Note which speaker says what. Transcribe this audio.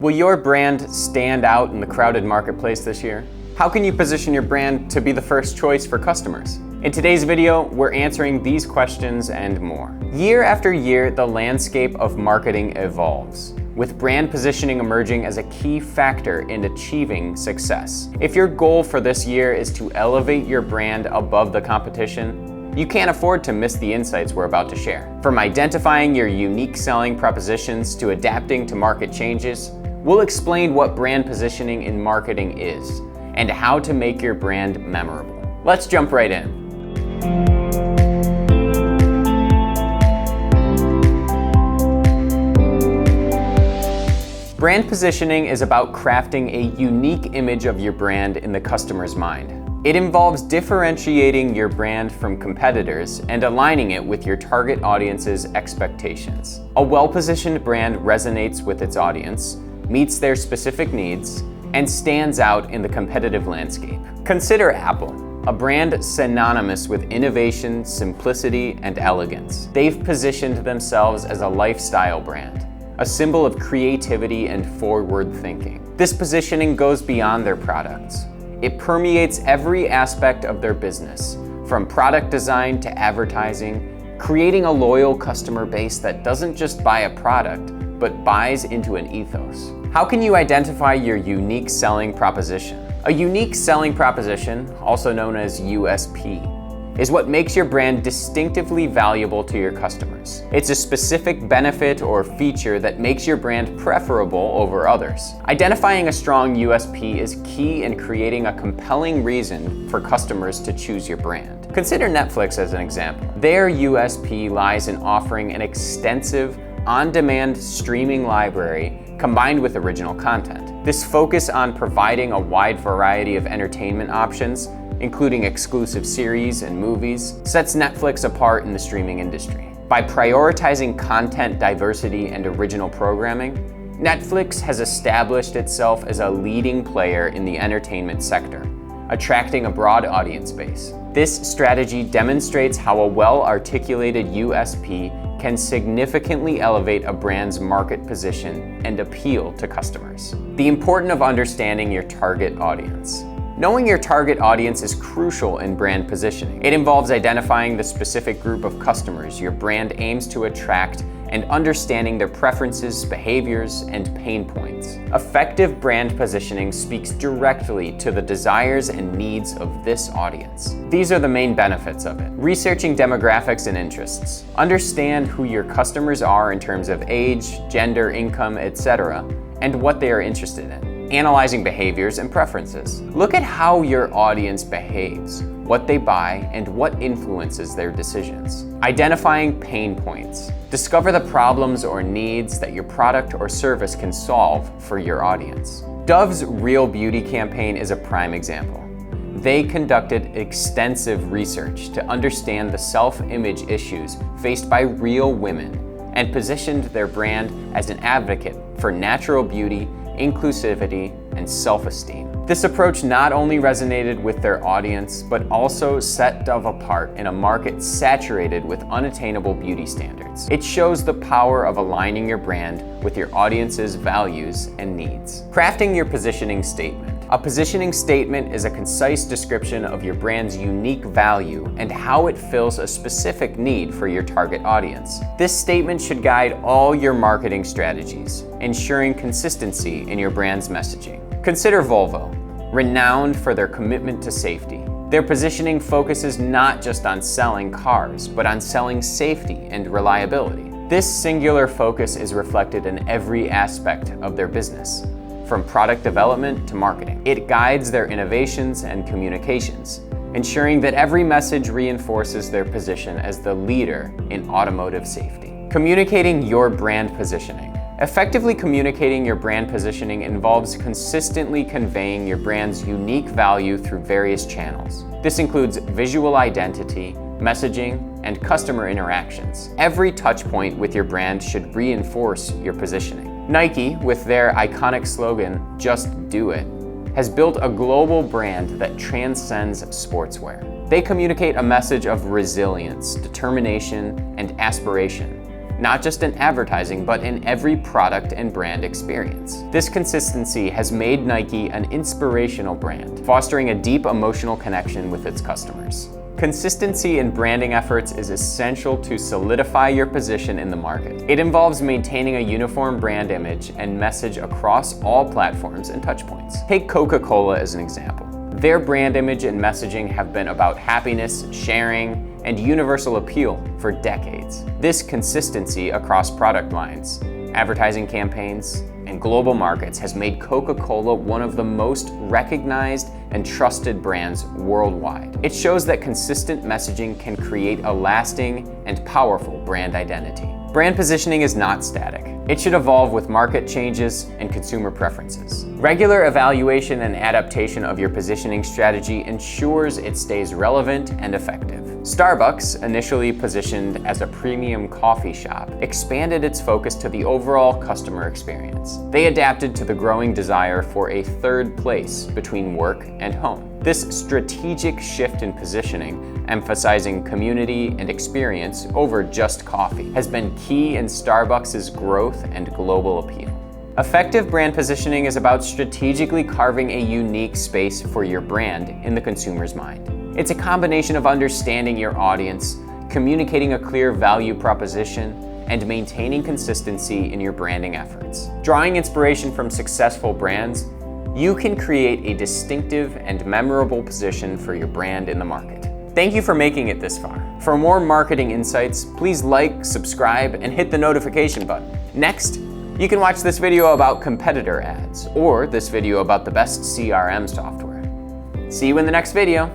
Speaker 1: Will your brand stand out in the crowded marketplace this year? How can you position your brand to be the first choice for customers? In today's video, we're answering these questions and more. Year after year, the landscape of marketing evolves, with brand positioning emerging as a key factor in achieving success. If your goal for this year is to elevate your brand above the competition, you can't afford to miss the insights we're about to share. From identifying your unique selling propositions to adapting to market changes, we'll explain what brand positioning in marketing is and how to make your brand memorable. Let's jump right in. Brand positioning is about crafting a unique image of your brand in the customer's mind. It involves differentiating your brand from competitors and aligning it with your target audience's expectations. A well-positioned brand resonates with its audience, meets their specific needs, and stands out in the competitive landscape. Consider Apple, a brand synonymous with innovation, simplicity, and elegance. They've positioned themselves as a lifestyle brand, a symbol of creativity and forward thinking. This positioning goes beyond their products. It permeates every aspect of their business, from product design to advertising, creating a loyal customer base that doesn't just buy a product, but buys into an ethos. How can you identify your unique selling proposition? A unique selling proposition, also known as USP, is what makes your brand distinctively valuable to your customers. It's a specific benefit or feature that makes your brand preferable over others. Identifying a strong USP is key in creating a compelling reason for customers to choose your brand. Consider Netflix as an example. Their USP lies in offering an extensive, on-demand streaming library combined with original content. This focus on providing a wide variety of entertainment options, including exclusive series and movies, sets Netflix apart in the streaming industry. By prioritizing content diversity and original programming, Netflix has established itself as a leading player in the entertainment sector, attracting a broad audience base. This strategy demonstrates how a well-articulated USP can significantly elevate a brand's market position and appeal to customers. The importance of understanding your target audience. Knowing your target audience is crucial in brand positioning. It involves identifying the specific group of customers your brand aims to attract and understanding their preferences, behaviors, and pain points. Effective brand positioning speaks directly to the desires and needs of this audience. These are the main benefits of it. Researching demographics and interests. Understand who your customers are in terms of age, gender, income, etc., and what they are interested in. Analyzing behaviors and preferences. Look at how your audience behaves, what they buy, and what influences their decisions. Identifying pain points. Discover the problems or needs that your product or service can solve for your audience. Dove's Real Beauty campaign is a prime example. They conducted extensive research to understand the self-image issues faced by real women and positioned their brand as an advocate for natural beauty, inclusivity, and self-esteem. This approach not only resonated with their audience, but also set Dove apart in a market saturated with unattainable beauty standards. It shows the power of aligning your brand with your audience's values and needs. Crafting your positioning statement. A positioning statement is a concise description of your brand's unique value and how it fills a specific need for your target audience. This statement should guide all your marketing strategies, ensuring consistency in your brand's messaging. Consider Volvo, renowned for their commitment to safety. Their positioning focuses not just on selling cars, but on selling safety and reliability. This singular focus is reflected in every aspect of their business, from product development to marketing. It guides their innovations and communications, ensuring that every message reinforces their position as the leader in automotive safety. Communicating your brand positioning. Effectively communicating your brand positioning involves consistently conveying your brand's unique value through various channels. This includes visual identity, messaging, and customer interactions. Every touch point with your brand should reinforce your positioning. Nike, with their iconic slogan, "Just Do It," has built a global brand that transcends sportswear. They communicate a message of resilience, determination, and aspiration, not just in advertising, but in every product and brand experience. This consistency has made Nike an inspirational brand, fostering a deep emotional connection with its customers. Consistency in branding efforts is essential to solidify your position in the market. It involves maintaining a uniform brand image and message across all platforms and touchpoints. Take Coca-Cola as an example. Their brand image and messaging have been about happiness, sharing, and universal appeal for decades. This consistency across product lines, advertising campaigns, and global markets has made Coca-Cola one of the most recognized and trusted brands worldwide. It shows that consistent messaging can create a lasting and powerful brand identity. Brand positioning is not static. It should evolve with market changes and consumer preferences. Regular evaluation and adaptation of your positioning strategy ensures it stays relevant and effective. Starbucks, initially positioned as a premium coffee shop, expanded its focus to the overall customer experience. They adapted to the growing desire for a third place between work and home. This strategic shift in positioning, emphasizing community and experience over just coffee, has been key in Starbucks' growth and global appeal. Effective brand positioning is about strategically carving a unique space for your brand in the consumer's mind. It's a combination of understanding your audience, communicating a clear value proposition, and maintaining consistency in your branding efforts. Drawing inspiration from successful brands, you can create a distinctive and memorable position for your brand in the market. Thank you for making it this far. For more marketing insights, please like, subscribe, and hit the notification button. Next, you can watch this video about competitor ads, or this video about the best CRM software. See you in the next video.